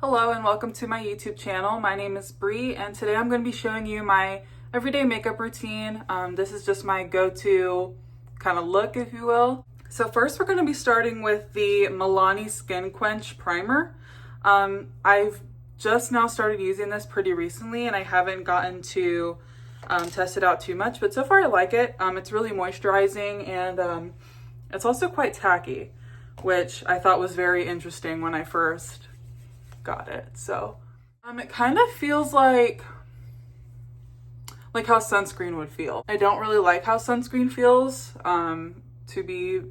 Hello and welcome to my YouTube channel. My name is Bree and today I'm going to be showing you my everyday makeup routine. This is just my go-to kind of look, if you will. So first we're going to be starting with the Milani Skin Quench Primer. I've just now started using this pretty recently and I haven't gotten to test it out too much, but so far I like it. It's really moisturizing and it's also quite tacky, which I thought was very interesting when I first got it. So it kind of feels like how sunscreen would feel. I don't really like how sunscreen feels, to be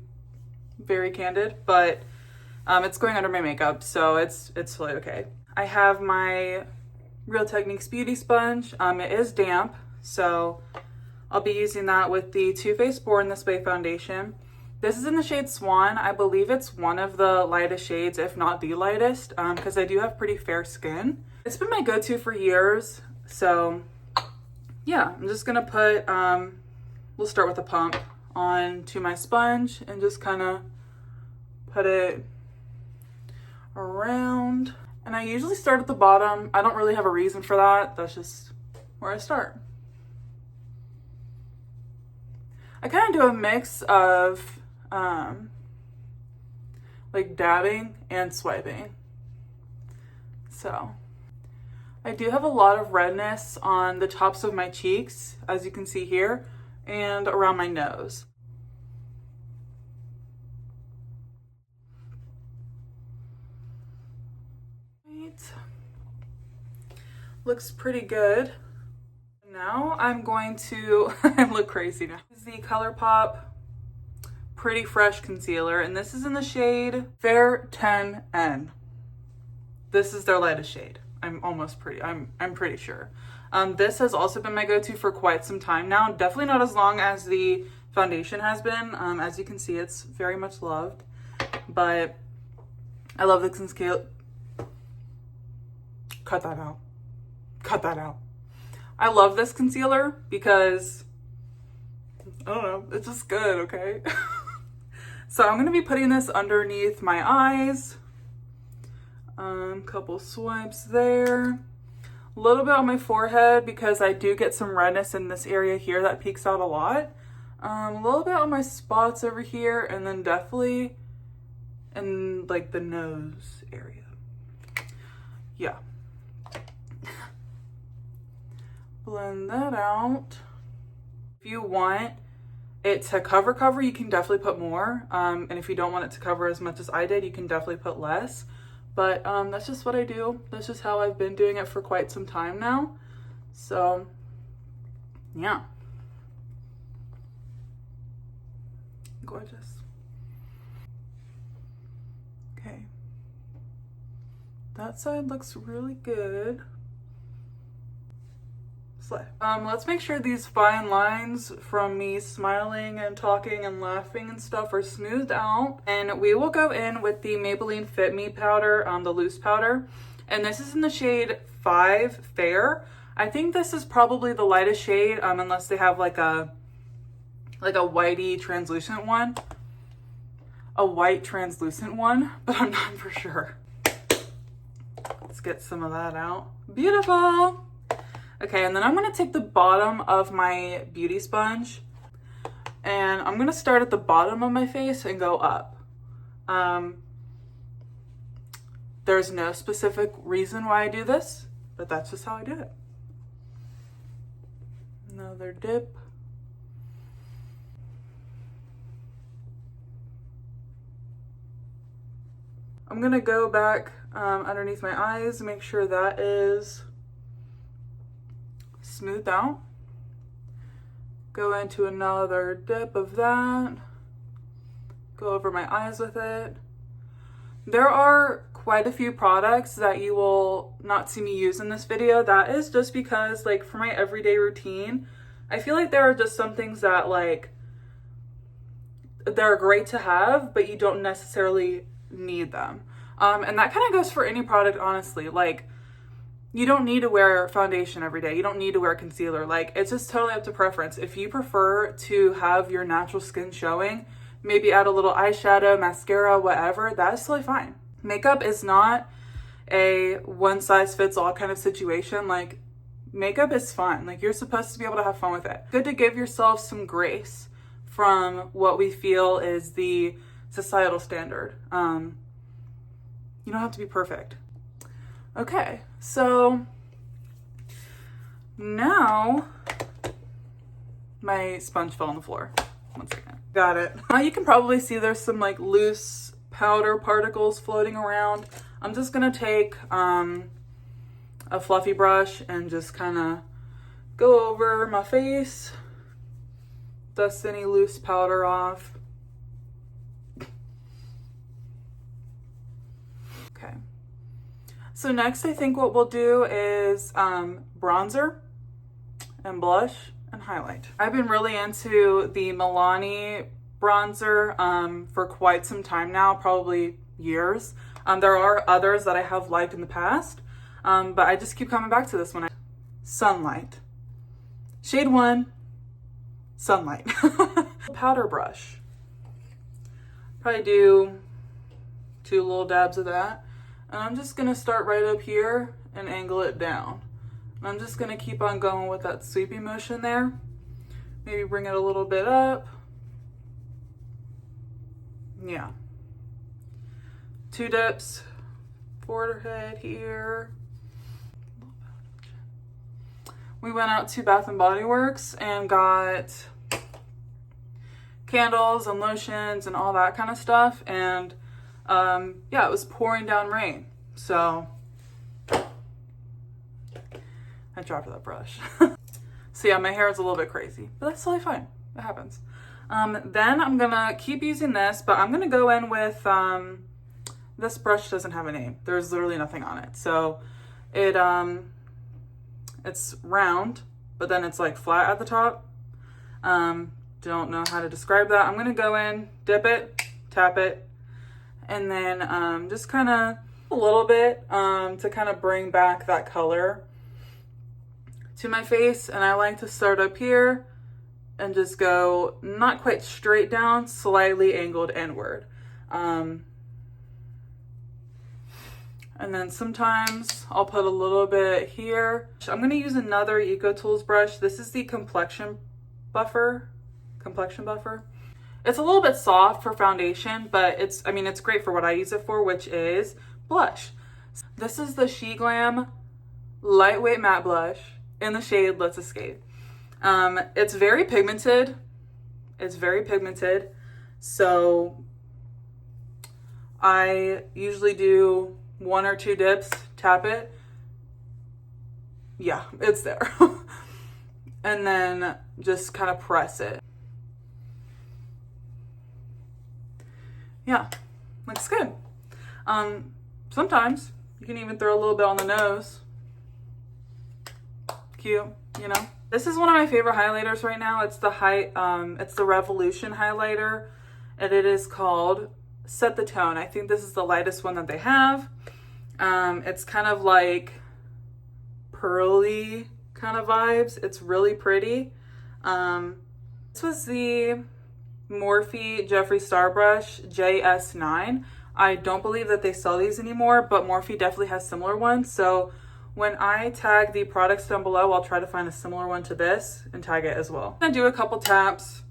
very candid, but it's going under my makeup, so it's totally okay. I have my Real Techniques beauty sponge. It is damp, so I'll be using that with the Too Faced Born This Way foundation. This is in the shade Swan. I believe it's one of the lightest shades, if not the lightest, because I do have pretty fair skin. It's been my go-to for years, so yeah, I'm just gonna put, we'll start with a pump onto my sponge and just kind of put it around. And I usually start at the bottom. I don't really have a reason for that. That's just where I start. I kind of do a mix of like dabbing and swiping. So I do have a lot of redness on the tops of my cheeks, as you can see here, and around my nose. Right. Looks pretty good. Now I'm going to, I look crazy now. This is the ColourPop Pretty Fresh Concealer, and this is in the shade Fair 10N. This is their lightest shade. I'm pretty sure. This has also been my go-to for quite some time now. Definitely not as long as the foundation has been. As you can see, it's very much loved, but I love the concealer. Cut that out. Cut that out. I love this concealer because, I don't know, it's just good, okay? So I'm gonna be putting this underneath my eyes. Couple swipes there. A little bit on my forehead because I do get some redness in this area here that peeks out a lot. A little bit on my spots over here, and then definitely in like the nose area. Yeah. Blend that out. If you want it to cover, you can definitely put more. And if you don't want it to cover as much as I did, you can definitely put less. But that's just what I do. That's just how I've been doing it for quite some time now. So, yeah. Gorgeous. Okay. That side looks really good. Let's make sure these fine lines from me smiling and talking and laughing and stuff are smoothed out. And we will go in with the Maybelline Fit Me powder, the loose powder. And this is in the shade 5 Fair. I think this is probably the lightest shade, unless they have like a whitey translucent one. A white translucent one, but I'm not for sure. Let's get some of that out. Beautiful. Okay, and then I'm gonna take the bottom of my beauty sponge and I'm gonna start at the bottom of my face and go up. There's no specific reason why I do this, but that's just how I do it. Another dip. I'm gonna go back underneath my eyes, make sure that is smooth out. Go into another dip of that. Go over my eyes with it. There are quite a few products that you will not see me use in this video. That is just because, like, for my everyday routine, I feel like there are just some things that, like, they're great to have, but you don't necessarily need them. And that kind of goes for any product, honestly. Like, you don't need to wear foundation every day. You don't need to wear concealer. Like, it's just totally up to preference. If you prefer to have your natural skin showing, maybe add a little eyeshadow, mascara, whatever, that's totally fine. Makeup is not a one size fits all kind of situation. Like, makeup is fun. Like, you're supposed to be able to have fun with it. Good to give yourself some grace from what we feel is the societal standard. You don't have to be perfect. Okay, so now my sponge fell on the floor. One second. Got it. Now you can probably see there's some like loose powder particles floating around. I'm just gonna take a fluffy brush and just kind of go over my face, dust any loose powder off. Okay. So next I think what we'll do is bronzer and blush and highlight. I've been really into the Milani bronzer for quite some time now, probably years. There are others that I have liked in the past, but I just keep coming back to this one. Sunlight. Shade 1, Sunlight. Powder brush. Probably do 2 little dabs of that. And I'm just gonna start right up here and angle it down. And I'm just gonna keep on going with that sweeping motion there. Maybe bring it a little bit up. Yeah. 2 dips, forehead here. We went out to Bath and Body Works and got candles and lotions and all that kind of stuff. And yeah, it was pouring down rain. So I dropped that brush. So yeah, my hair is a little bit crazy, but that's totally fine. It happens. Then I'm gonna keep using this, but I'm gonna go in with, this brush doesn't have a name. There's literally nothing on it. So it's round, but then it's like flat at the top. Don't know how to describe that. I'm gonna go in, dip it, tap it, and then just kind of a little bit to kind of bring back that color to my face. And I like to start up here and just go not quite straight down, slightly angled inward. And then sometimes I'll put a little bit here. I'm gonna use another EcoTools brush. This is the Complexion Buffer. It's a little bit soft for foundation, but it's great for what I use it for, which is blush. This is the SheGlam Lightweight Matte Blush in the shade Let's Escape. It's very pigmented. So I usually do 1 or 2 dips, tap it. Yeah, it's there. And then just kind of press it. Yeah, looks good. Sometimes you can even throw a little bit on the nose. Cute, you know? This is one of my favorite highlighters right now. It's the Revolution highlighter, and it is called Set the Tone. I think this is the lightest one that they have. It's kind of like pearly kind of vibes. It's really pretty. This was the Morphe Jeffree Star Brush JS9. I don't believe that they sell these anymore, but Morphe definitely has similar ones. So when I tag the products down below, I'll try to find a similar one to this and tag it as well. I'm gonna do a couple taps,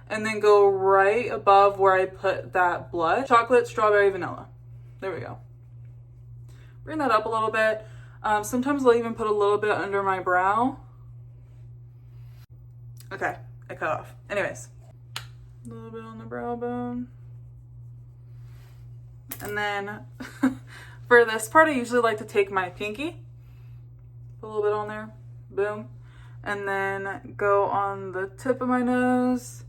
and then go right above where I put that blush. Chocolate, strawberry, vanilla. There we go. Bring that up a little bit. Sometimes I'll even put a little bit under my brow. Okay, I cut off. Anyways, a little bit on the brow bone. And then for this part, I usually like to take my pinky, put a little bit on there, boom. And then go on the tip of my nose,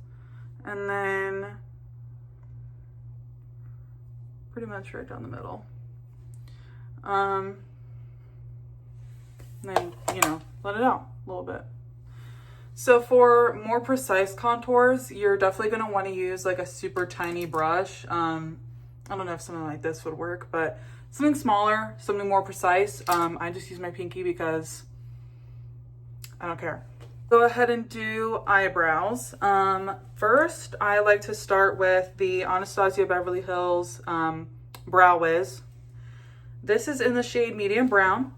and then pretty much right down the middle. And then, you know, let it out a little bit. So for more precise contours, you're definitely going to want to use like a super tiny brush. I don't know if something like this would work, but something smaller, something more precise. I just use my pinky because I don't care. Go ahead and do eyebrows. First, I like to start with the Anastasia Beverly Hills Brow Wiz. This is in the shade Medium Brown.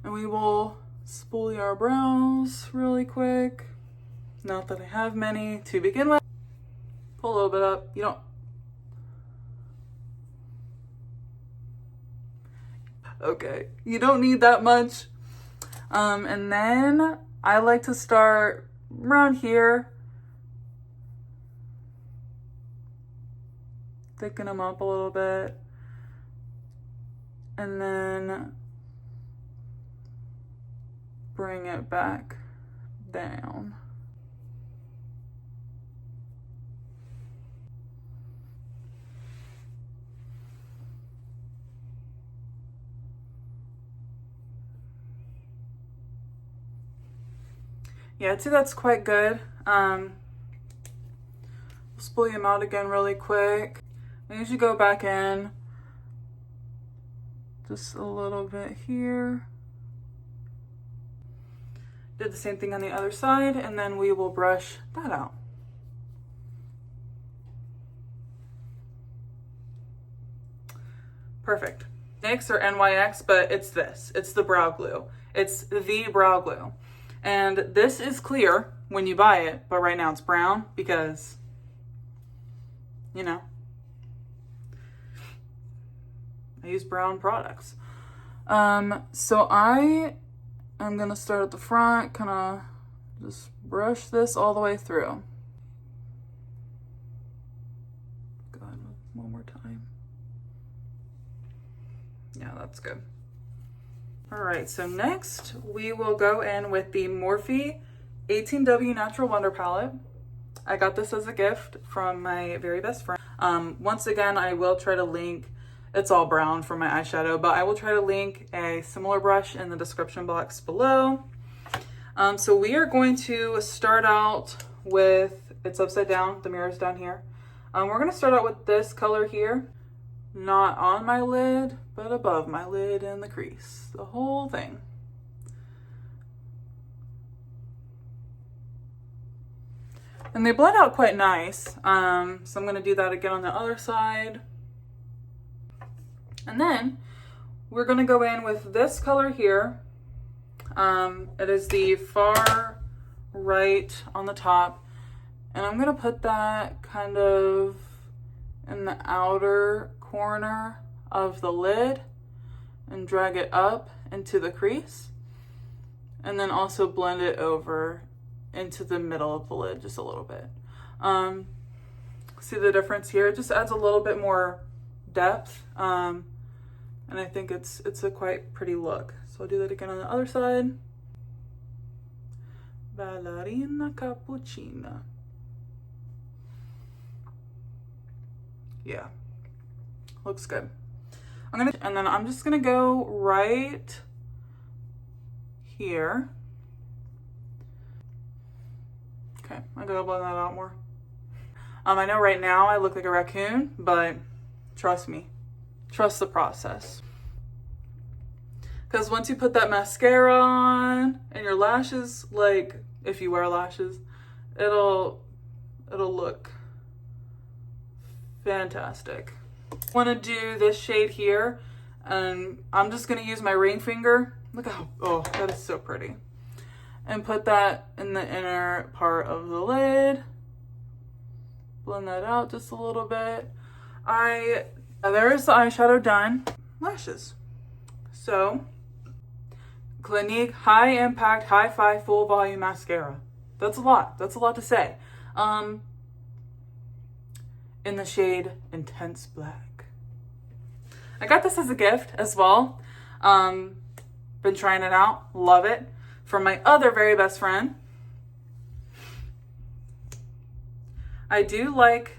And we will spoolie our brows really quick. Not that I have many to begin with. Pull a little bit up. You don't. Okay, you don't need that much. And then I like to start around here. Thicken them up a little bit. And then bring it back down. Yeah, I'd say that's quite good. We'll spoolie them out again really quick. I usually go back in just a little bit here. Did the same thing on the other side, and then we will brush that out. Perfect. NYX or NYX, but it's this. It's the brow glue. It's the brow glue. And this is clear when you buy it, but right now it's brown because, you know, I use brown products. So I am gonna start at the front, kind of just brush this all the way through. Go ahead one more time. Yeah, that's good. All right, so next we will go in with the Morphe 18W Natural Wonder Palette. I got this as a gift from my very best friend. Once again, I will try to link, it's all brown for my eyeshadow, but I will try to link a similar brush in the description box below. So we are going to start out with, it's upside down, the mirror's down here. We're gonna start out with this color here. Not on my lid, but above my lid and the crease. The whole thing. And they blend out quite nice. So I'm going to do that again on the other side. And then we're going to go in with this color here. It is the far right on the top. And I'm going to put that kind of in the outer corner of the lid and drag it up into the crease, and then also blend it over into the middle of the lid just a little bit. See the difference here? It just adds a little bit more depth, and I think it's a quite pretty look. So I'll do that again on the other side. Ballerina cappuccina. Yeah, looks good. And then I'm just gonna go right here. Okay, I gotta blend that out more. I know right now I look like a raccoon, but trust me, trust the process. Because once you put that mascara on and your lashes, like if you wear lashes, it'll look fantastic. I want to do this shade here, and I'm just going to use my ring finger. Look how, oh, that is so pretty. And put that in the inner part of the lid. Blend that out just a little bit. There's the eyeshadow done. Lashes. So, Clinique High Impact Hi-Fi Full Volume Mascara. That's a lot. That's a lot to say. In the shade Intense Black. I got this as a gift as well. Been trying it out. Love it. From my other very best friend. I do like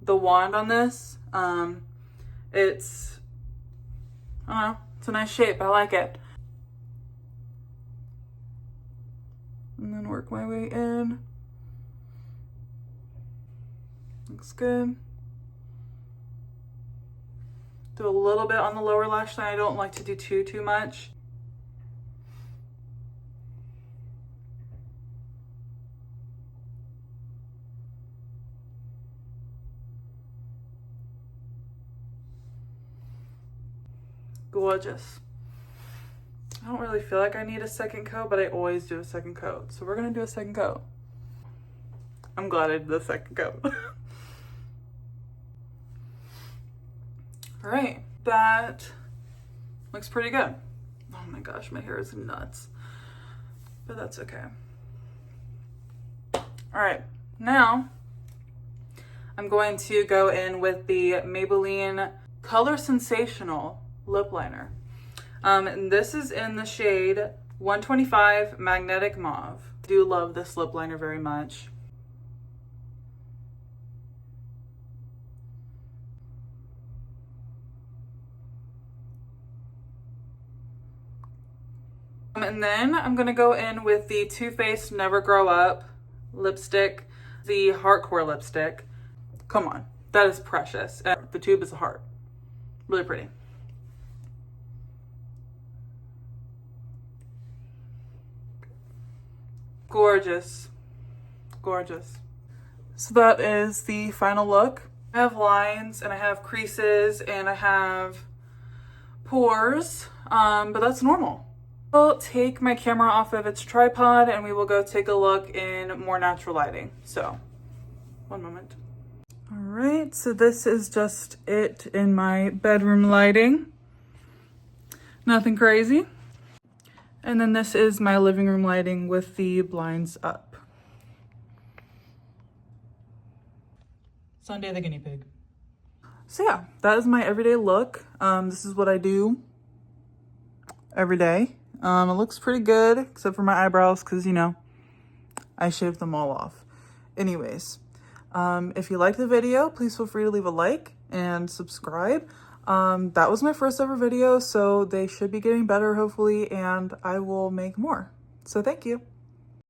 the wand on this. It's, I don't know, it's a nice shape. I like it. And then work my way in. Looks good. Do a little bit on the lower lash line. I don't like to do too much. Gorgeous. I don't really feel like I need a second coat, but I always do a second coat. So we're gonna do a second coat. I'm glad I did the second coat. All right, that looks pretty good. Oh my gosh, my hair is nuts, but that's okay. All right, now I'm going to go in with the Maybelline Color Sensational lip liner. And this is in the shade 125 Magnetic Mauve. I do love this lip liner very much. And then I'm gonna go in with the Too Faced Never Grow Up lipstick, the Heartcore lipstick. Come on, that is precious. And the tube is a heart. Really pretty. Gorgeous, gorgeous. So that is the final look. I have lines and I have creases and I have pores, but that's normal. I'll take my camera off of its tripod and we will go take a look in more natural lighting. So, one moment. All right, so this is just it in my bedroom lighting. Nothing crazy. And then this is my living room lighting with the blinds up. Sunday the guinea pig. So yeah, that is my everyday look. This is what I do every day. It looks pretty good, except for my eyebrows, because, you know, I shaved them all off. Anyways, if you liked the video, please feel free to leave a like and subscribe. That was my first ever video, so they should be getting better, hopefully, and I will make more. So thank you.